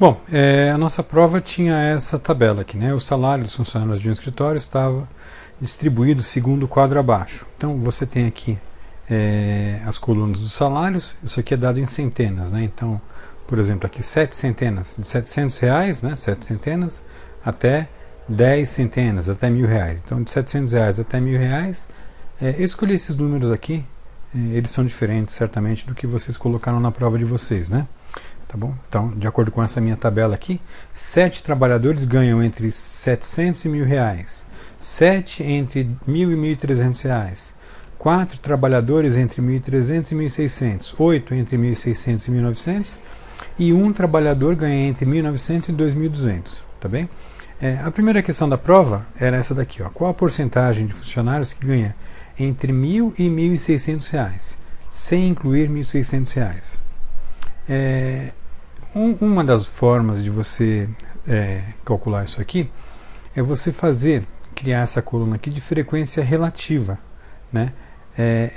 Bom, a nossa prova tinha essa tabela aqui, né? O salário dos funcionários de um escritório estava distribuído segundo o quadro abaixo. Então você tem aqui as colunas dos salários, isso aqui é dado em centenas, né? Então, por exemplo, aqui 7 centenas de R$700, né? 7 centenas até 10 centenas, até R$1.000. Então, de R$700 até R$1.000, eu escolhi esses números aqui, eles são diferentes certamente do que vocês colocaram na prova de vocês, né? Tá bom? Então, de acordo com essa minha tabela aqui, 7 trabalhadores ganham entre 700 e R$1.000, 7 entre R$1.000 e R$1.300, 4 trabalhadores entre 1.300 e 1.600, 8 entre 1.600 e 1.900 e um trabalhador ganha entre 1.900 e 2.200, tá bem? A primeira questão da prova era essa daqui, ó. Qual a porcentagem de funcionários que ganha entre R$1.000 e R$1.600, sem incluir R$1.600? Uma das formas de você calcular isso aqui é você criar essa coluna aqui de frequência relativa, né?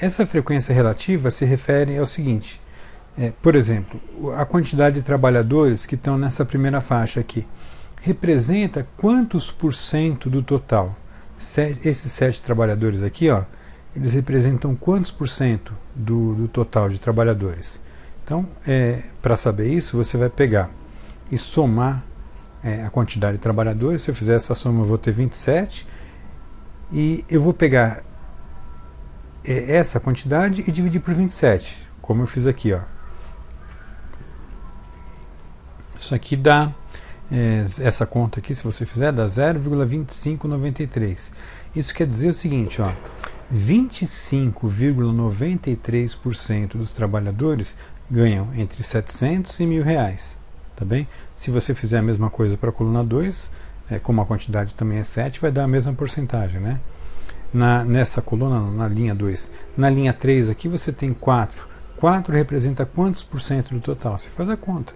Essa frequência relativa se refere ao seguinte, por exemplo, a quantidade de trabalhadores que estão nessa primeira faixa aqui representa quantos por cento do total? Esses 7 trabalhadores aqui, ó, eles representam quantos por cento do total de trabalhadores? Então, para saber isso, você vai pegar e somar a quantidade de trabalhadores. Se eu fizer essa soma, eu vou ter 27. E eu vou pegar essa quantidade e dividir por 27, como eu fiz aqui, ó. Isso aqui dá, essa conta aqui, se você fizer, dá 0,2593. Isso quer dizer o seguinte, ó, 25,93% dos trabalhadores ganham entre 700 e R$1.000, tá bem? Se você fizer a mesma coisa para a coluna 2, como a quantidade também é 7, vai dar a mesma porcentagem, né? Nessa coluna, na linha 2. Na linha 3 aqui você tem 4. 4 representa quantos por cento do total? Você faz a conta.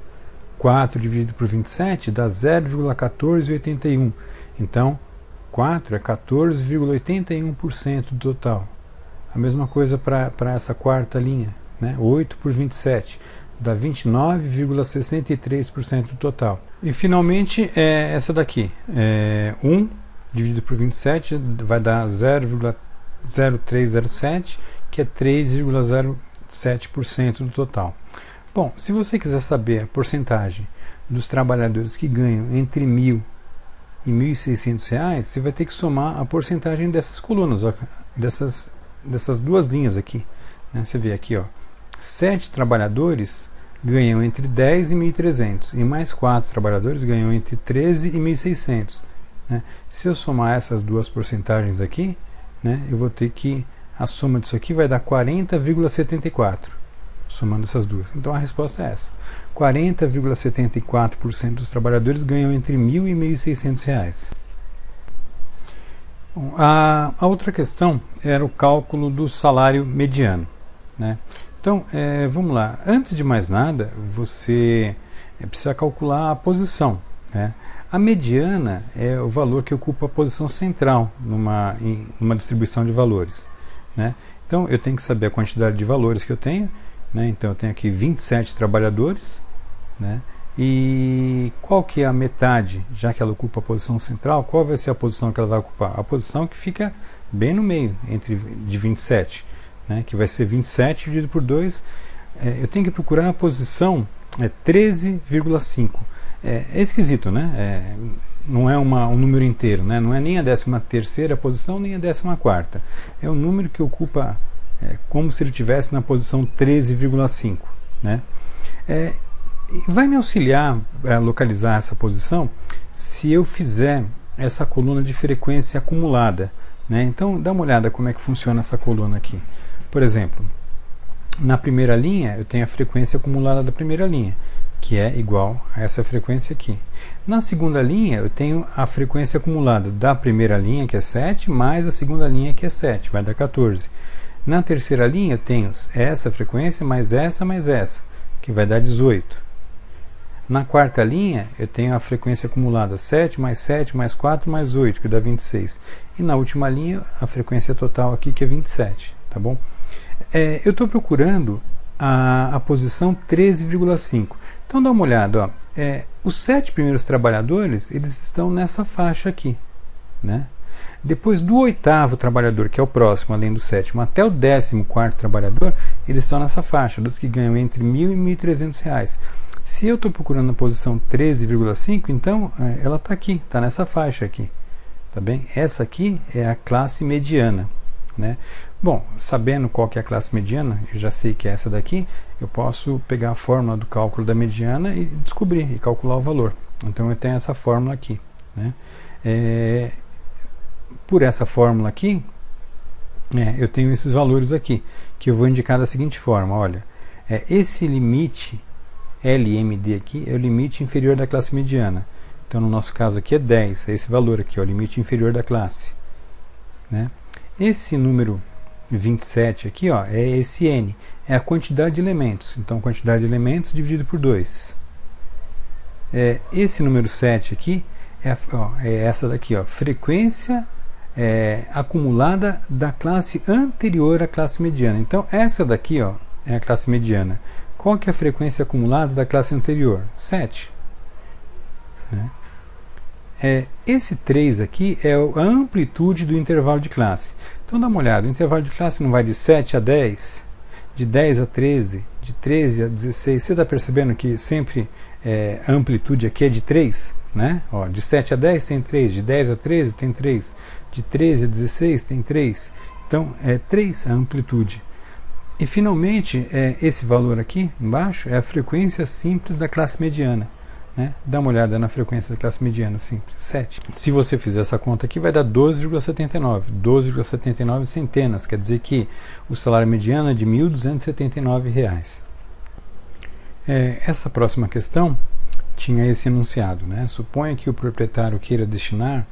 4 dividido por 27 dá 0,1481. Então, 4 é 14,81% do total. A mesma coisa para essa quarta linha, né? 8 por 27 dá 29,63% do total. E finalmente essa daqui, 1 dividido por 27 vai dar 0,0307, que é 3,07% do total. Bom, se você quiser saber a porcentagem dos trabalhadores que ganham entre R$1.000 e R$1.600, você vai ter que somar a porcentagem dessas colunas, ó, dessas duas linhas aqui, né? Você vê aqui, ó, 7 trabalhadores ganham entre 10 e 1.300 e mais 4 trabalhadores ganham entre 13 e 1.600, né? Se eu somar essas duas porcentagens aqui, né, eu vou ter que a soma disso aqui vai dar 40,74, somando essas duas. Então a resposta é essa: 40,74% dos trabalhadores ganham entre R$1.000 e R$1.600. Bom, a outra questão era o cálculo do salário mediano, né? Então, vamos lá. Antes de mais nada, você precisa calcular a posição, né? A mediana é o valor que ocupa a posição central numa distribuição de valores, né? Então, eu tenho que saber a quantidade de valores que eu tenho, né? Então, eu tenho aqui 27 trabalhadores, né? E qual que é a metade, já que ela ocupa a posição central, qual vai ser a posição que ela vai ocupar? A posição que fica bem no meio, de 27, né, que vai ser 27 dividido por 2, eu tenho que procurar a posição 13,5. É esquisito, né? Não é um número inteiro, né? Não é nem a 13ª posição, nem a 14ª. É um número que ocupa como se ele estivesse na posição 13,5, né? Vai me auxiliar a localizar essa posição se eu fizer essa coluna de frequência acumulada, né? Então, dá uma olhada como é que funciona essa coluna aqui. Por exemplo, na primeira linha eu tenho a frequência acumulada da primeira linha, que é igual a essa frequência aqui. Na segunda linha eu tenho a frequência acumulada da primeira linha, que é 7, mais a segunda linha, que é 7, vai dar 14. Na terceira linha eu tenho essa frequência mais essa, que vai dar 18. Na quarta linha eu tenho a frequência acumulada 7 mais 4 mais 8, que dá 26. E na última linha a frequência total aqui, que é 27, tá bom? Eu estou procurando a posição 13,5. Então dá uma olhada, ó. os 7 primeiros trabalhadores, eles estão nessa faixa aqui, né? Depois do 8º trabalhador, que é o próximo, além do 7º, até o 14º trabalhador, eles estão nessa faixa, dos que ganham entre R$ 1.000 e R$ 1.300. Se eu estou procurando a posição 13,5, então ela está aqui, está nessa faixa aqui, tá bem? Essa aqui é a classe mediana, né? Bom, sabendo qual que é a classe mediana, eu já sei que é essa daqui, eu posso pegar a fórmula do cálculo da mediana e descobrir, e calcular o valor. Então eu tenho essa fórmula aqui, né? Por essa fórmula aqui, eu tenho esses valores aqui, que eu vou indicar da seguinte forma, olha, esse limite LMD aqui é o limite inferior da classe mediana. Então no nosso caso aqui é 10, é esse valor aqui, ó, o limite inferior da classe, né? Esse número 27 aqui, ó, é esse N, é a quantidade de elementos. Então quantidade de elementos dividido por 2. Esse número 7 aqui é essa daqui, ó, frequência acumulada da classe anterior à classe mediana. Então essa daqui, ó, é a classe mediana. Qual que é a frequência acumulada da classe anterior? 7. Né? Esse 3 aqui é a amplitude do intervalo de classe. Então dá uma olhada, o intervalo de classe não vai de 7 a 10, de 10 a 13, de 13 a 16. Você está percebendo que sempre a amplitude aqui é de 3? Né? Ó, de 7 a 10 tem 3, de 10 a 13 tem 3, de 13 a 16 tem 3. Então é 3 a amplitude. E finalmente, esse valor aqui embaixo é a frequência simples da classe mediana. Né? Dá uma olhada na frequência da classe mediana simples, 7. Se você fizer essa conta aqui, vai dar 12,79. 12,79 centenas, quer dizer que o salário mediano é de R$ 1.279. Essa próxima questão tinha esse enunciado, né? Suponha que o proprietário queira destinar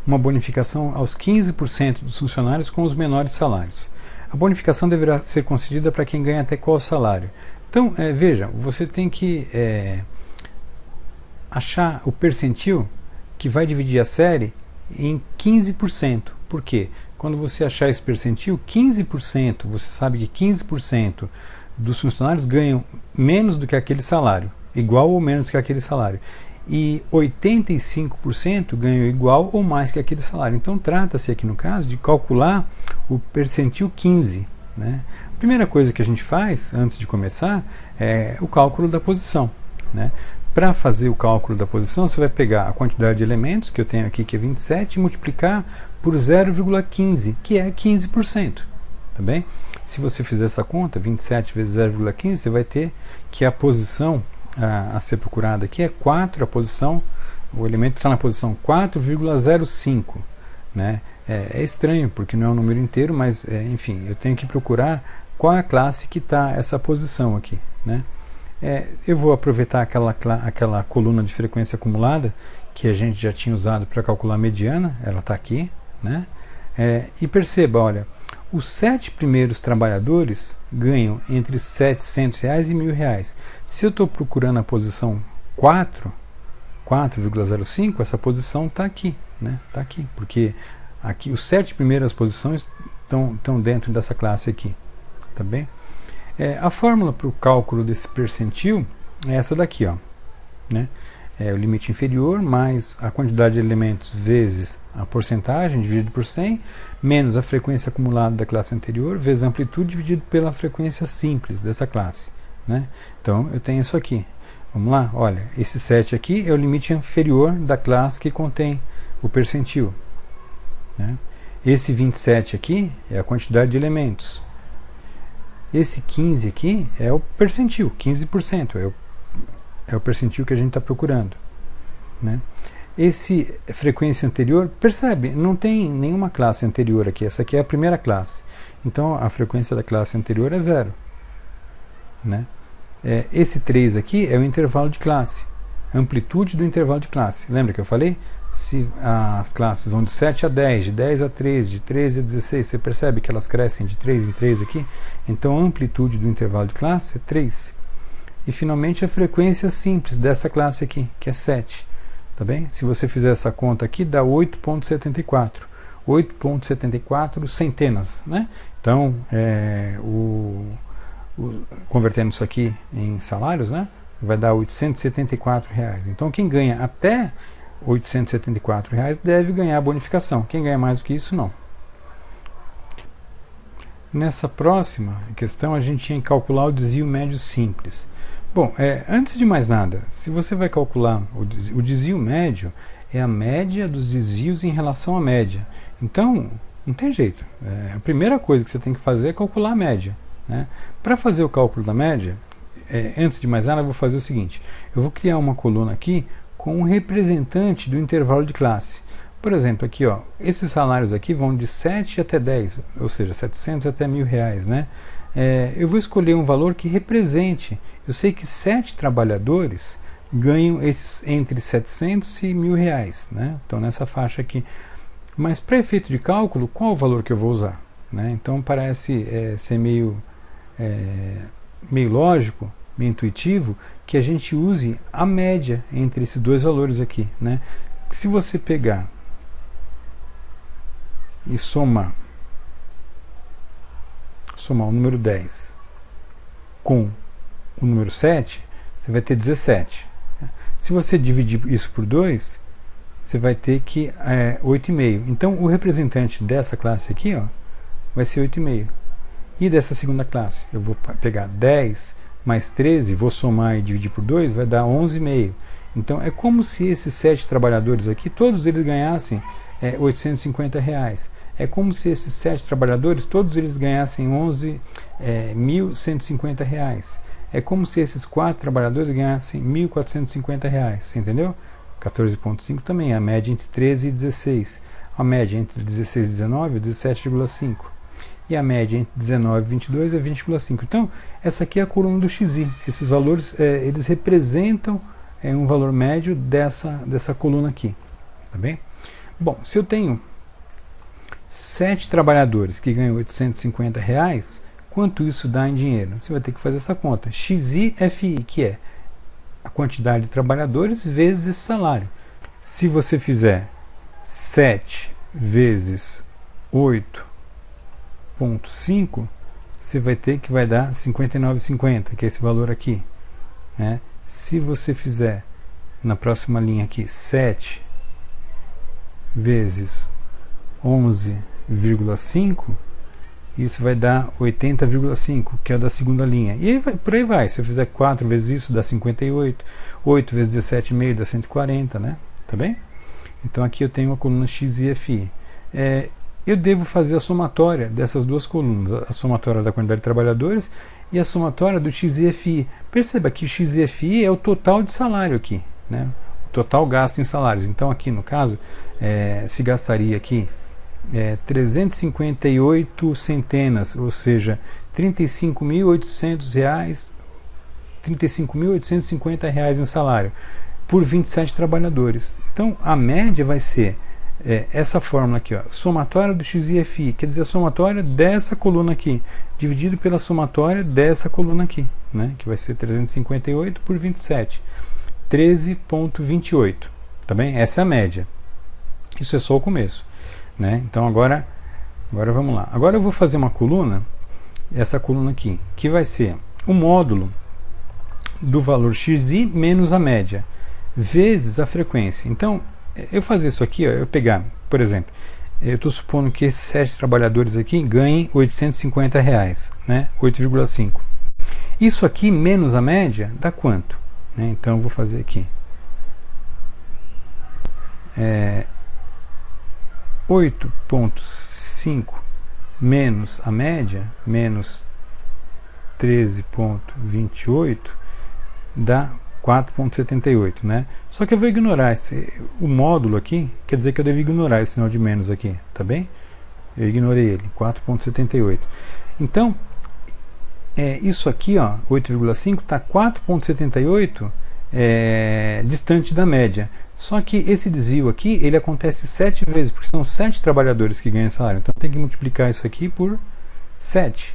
uma bonificação aos 15% dos funcionários com os menores salários. A bonificação deverá ser concedida para quem ganha até qual salário? Então, veja, você tem que achar o percentil que vai dividir a série em 15%. Por quê? Quando você achar esse percentil, 15%, você sabe que 15% dos funcionários ganham menos do que aquele salário, igual ou menos que aquele salário. E 85% ganham igual ou mais que aquele salário. Então trata-se aqui no caso de calcular o percentil 15. Né? A primeira coisa que a gente faz antes de começar é o cálculo da posição. Né? Para fazer o cálculo da posição, você vai pegar a quantidade de elementos que eu tenho aqui, que é 27, e multiplicar por 0,15, que é 15%. Tá bem? Se você fizer essa conta, 27 vezes 0,15, você vai ter que a posição a ser procurada aqui é 4, o elemento está na posição 4,05. Né? É estranho, porque não é um número inteiro, mas enfim, eu tenho que procurar qual é a classe que está essa posição aqui. Né? Eu vou aproveitar aquela coluna de frequência acumulada que a gente já tinha usado para calcular a mediana, ela está aqui. Né? E perceba, olha, os 7 primeiros trabalhadores ganham entre R$ 700 e R$ 1.000. Se eu estou procurando a posição 4,05, essa posição está aqui, né? Tá aqui, porque aqui os 7 primeiras posições estão dentro dessa classe aqui, tá bem? A fórmula para o cálculo desse percentil é essa daqui, ó, né? O limite inferior mais a quantidade de elementos vezes a porcentagem dividido por 100, menos a frequência acumulada da classe anterior, vezes a amplitude dividido pela frequência simples dessa classe. Né? Então eu tenho isso aqui. Vamos lá, olha, esse 7 aqui é o limite inferior da classe que contém o percentil. Né? Esse 27 aqui é a quantidade de elementos. Esse 15 aqui é o percentil, 15%, é o percentil que a gente está procurando. Né? Esse frequência anterior, percebe, não tem nenhuma classe anterior aqui, essa aqui é a primeira classe. Então a frequência da classe anterior é 0. Né? Esse 3 aqui é o intervalo de classe, amplitude do intervalo de classe. Lembra que eu falei? Se as classes vão de 7 a 10, de 10 a 13, de 13 a 16, você percebe que elas crescem de 3 em 3 aqui? Então a amplitude do intervalo de classe é 3. E finalmente a frequência simples dessa classe aqui, que é 7. Tá bem? Se você fizer essa conta aqui, dá 8,74. 8,74 centenas. Né? Então, convertendo isso aqui em salários, né? vai dar R$ 874. Então quem ganha até R$ 874 deve ganhar a bonificação. Quem ganha mais do que isso, não. Nessa próxima questão, a gente tinha que calcular o desvio médio simples. Bom, antes de mais nada, se você vai calcular o desvio médio, é a média dos desvios em relação à média. Então, não tem jeito. A primeira coisa que você tem que fazer é calcular a média, né? Para fazer o cálculo da média, antes de mais nada, eu vou fazer o seguinte. Eu vou criar uma coluna aqui com um representante do intervalo de classe. Por exemplo, aqui, ó, esses salários aqui vão de 7 até 10, ou seja, 700 até R$1.000, né? Eu vou escolher um valor que represente. Eu sei que 7 trabalhadores ganham entre 700 e R$1.000, né? Então, nessa faixa aqui. Mas, para efeito de cálculo, qual o valor que eu vou usar, né? Então, parece ser meio lógico, meio intuitivo, que a gente use a média entre esses dois valores aqui, né? Se você pegar e somar o número 10 com o número 7, você vai ter 17. Se você dividir isso por 2, você vai ter que 8,5. Então, o representante dessa classe aqui, ó, vai ser 8,5. E dessa segunda classe, eu vou pegar 10 mais 13, vou somar e dividir por 2, vai dar 11,5. Então, é como se esses 7 trabalhadores aqui, todos eles ganhassem R$850. É como se esses 7 trabalhadores, todos eles ganhassem R$1.150. É como se esses 4 trabalhadores ganhassem R$1.450. Você entendeu? 14,5 também, a média entre 13 e 16. A média entre 16 e 19 é 17,5. E a média entre 19 e 22 é 20,5. Então, essa aqui é a coluna do XI. Esses valores, eles representam um valor médio dessa coluna aqui. Tá bem? Bom, se eu tenho 7 trabalhadores que ganham R$850, quanto isso dá em dinheiro? Você vai ter que fazer essa conta. XI-FI, que é a quantidade de trabalhadores vezes esse salário. Se você fizer 7 vezes 8,5, você vai ter que vai dar 59,50, que é esse valor aqui, né? Se você fizer na próxima linha aqui 7 vezes 11,5, isso vai dar 80,5, que é da segunda linha. E aí por aí vai. Se eu fizer 4 vezes isso, dá 58. 8 vezes 17,5 dá 140, né? Tá bem? Então aqui eu tenho a coluna X e FI. Eu devo fazer a somatória dessas duas colunas, a somatória da quantidade de trabalhadores e a somatória do X e FI. Perceba que o X e FI é o total de salário aqui, né? O total gasto em salários. Então aqui no caso, se gastaria aqui 358 centenas, ou seja, R$35.800, R$35.850 em salário por 27 trabalhadores. Então a média vai ser essa fórmula aqui, ó, somatória do X e FI, quer dizer, a somatória dessa coluna aqui, dividido pela somatória dessa coluna aqui, né, que vai ser 358 por 27, 13,28, tá bem? Essa é a média. Isso é só o começo, né? Então agora vamos lá. Agora eu vou fazer uma coluna, essa coluna aqui, que vai ser o módulo do valor XI menos a média, vezes a frequência. Então, eu fazer isso aqui, ó, eu pegar, por exemplo, eu estou supondo que esses 7 trabalhadores aqui ganhem R$850, né? 8,5. Isso aqui menos a média dá quanto? Né? Então eu vou fazer aqui 8,5 menos a média, menos 13,28, dá 4,78, né? Só que eu vou ignorar o módulo aqui, quer dizer que eu devo ignorar esse sinal de menos aqui, tá bem? Eu ignorei ele, 4,78. Então, isso aqui, ó, 8,5 está 4,78 distante da média. Só que esse desvio aqui, ele acontece 7 vezes, porque são 7 trabalhadores que ganham salário. Então tem que multiplicar isso aqui por 7.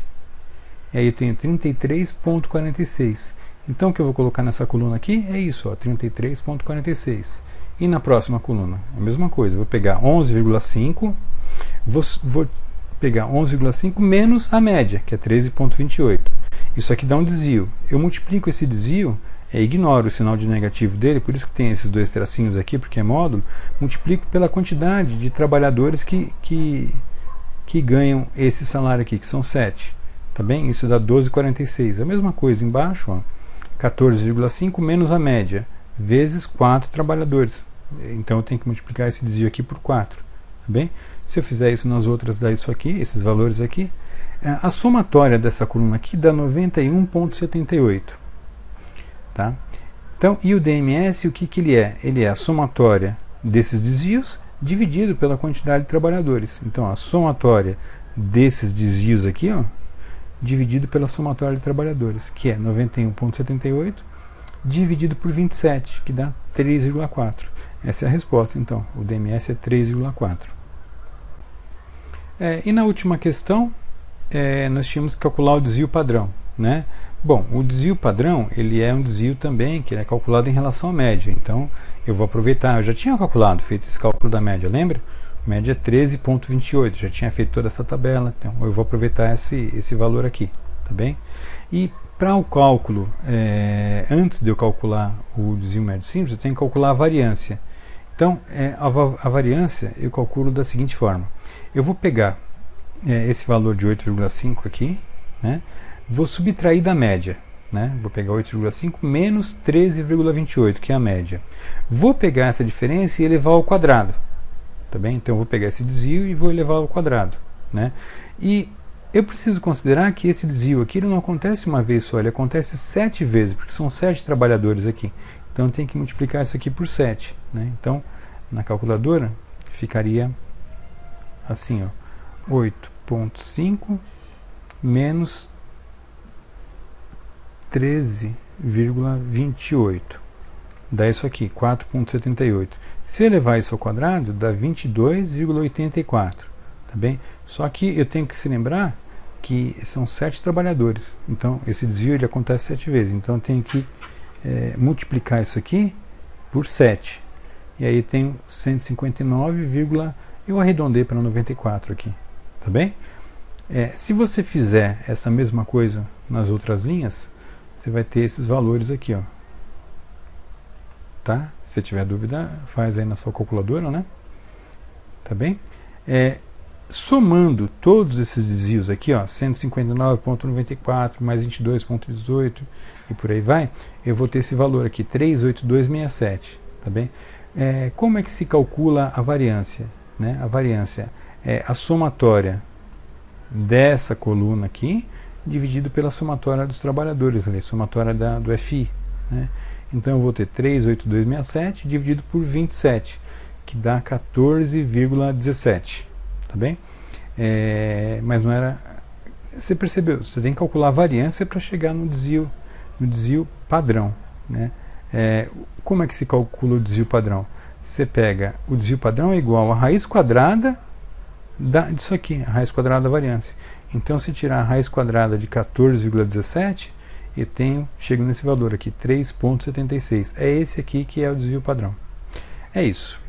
E aí eu tenho 33,46. Então o que eu vou colocar nessa coluna aqui é isso, 33,46. E na próxima coluna, a mesma coisa. Eu vou pegar 11,5, vou pegar 11,5 menos a média, que é 13,28. Isso aqui dá um desvio. Eu multiplico esse desvio ignoro o sinal de negativo dele, por isso que tem esses dois tracinhos aqui, porque é módulo, multiplico pela quantidade de trabalhadores que ganham esse salário aqui, que são 7. Tá bem? Isso dá 12,46. A mesma coisa embaixo, ó, 14,5 menos a média, vezes 4 trabalhadores. Então eu tenho que multiplicar esse desvio aqui por 4. Tá bem? Se eu fizer isso nas outras, dá isso aqui, esses valores aqui. A somatória dessa coluna aqui dá 91,78. Tá? Então, e o DMS, o que, que ele é? Ele é a somatória desses desvios dividido pela quantidade de trabalhadores. Então, a somatória desses desvios aqui, ó, dividido pela somatória de trabalhadores, que é 91,78 dividido por 27, que dá 3,4. Essa é a resposta, então. O DMS é 3,4. E na última questão, nós tínhamos que calcular o desvio padrão, né? Bom, o desvio padrão, ele é um desvio também que é calculado em relação à média. Então, eu vou aproveitar, eu já tinha calculado, feito esse cálculo da média, lembra? A média é 13,28, já tinha feito toda essa tabela, então eu vou aproveitar esse valor aqui, tá bem? E para o cálculo, antes de eu calcular o desvio médio simples, eu tenho que calcular a variância. Então, a variância eu calculo da seguinte forma. Eu vou pegar esse valor de 8,5 aqui, né? Vou subtrair da média, né? Vou pegar 8,5 menos 13,28, que é a média. Vou pegar essa diferença e elevar ao quadrado. Tá bem? Então eu vou pegar esse desvio e vou elevar ao quadrado, né? E eu preciso considerar que esse desvio aqui ele não acontece uma vez só, ele acontece 7 vezes, porque são 7 trabalhadores aqui. Então eu tenho que multiplicar isso aqui por 7, né? Então, na calculadora, ficaria assim, ó, 8,5 menos 13,28. Dá isso aqui, 4,78. Se eu levar isso ao quadrado, dá 22,84. Tá bem? Só que eu tenho que se lembrar que são 7 trabalhadores. Então, esse desvio ele acontece 7 vezes. Então, eu tenho que multiplicar isso aqui por 7. E aí tenho 159, eu arredondei para 94 aqui. Tá bem? Se você fizer essa mesma coisa nas outras linhas, você vai ter esses valores aqui, ó. Tá? Se tiver dúvida, faz aí na sua calculadora, né? Tá bem? Somando todos esses desvios aqui, ó, 159,94 mais 22,18 e por aí vai, eu vou ter esse valor aqui, 38267, tá bem? Como é que se calcula a variância, né? A variância é a somatória dessa coluna aqui dividido pela somatória dos trabalhadores, ali, somatória do FI, né? Então eu vou ter 38267 dividido por 27, que dá 14,17, tá bem? Mas não era... Você percebeu? Você tem que calcular a variância para chegar no desvio padrão, né? Como é que se calcula o desvio padrão? Você pega o desvio padrão é igual a raiz quadrada disso aqui, a raiz quadrada da variância. Então, se tirar a raiz quadrada de 14,17, eu chego nesse valor aqui, 3,76. É esse aqui que é o desvio padrão. É isso.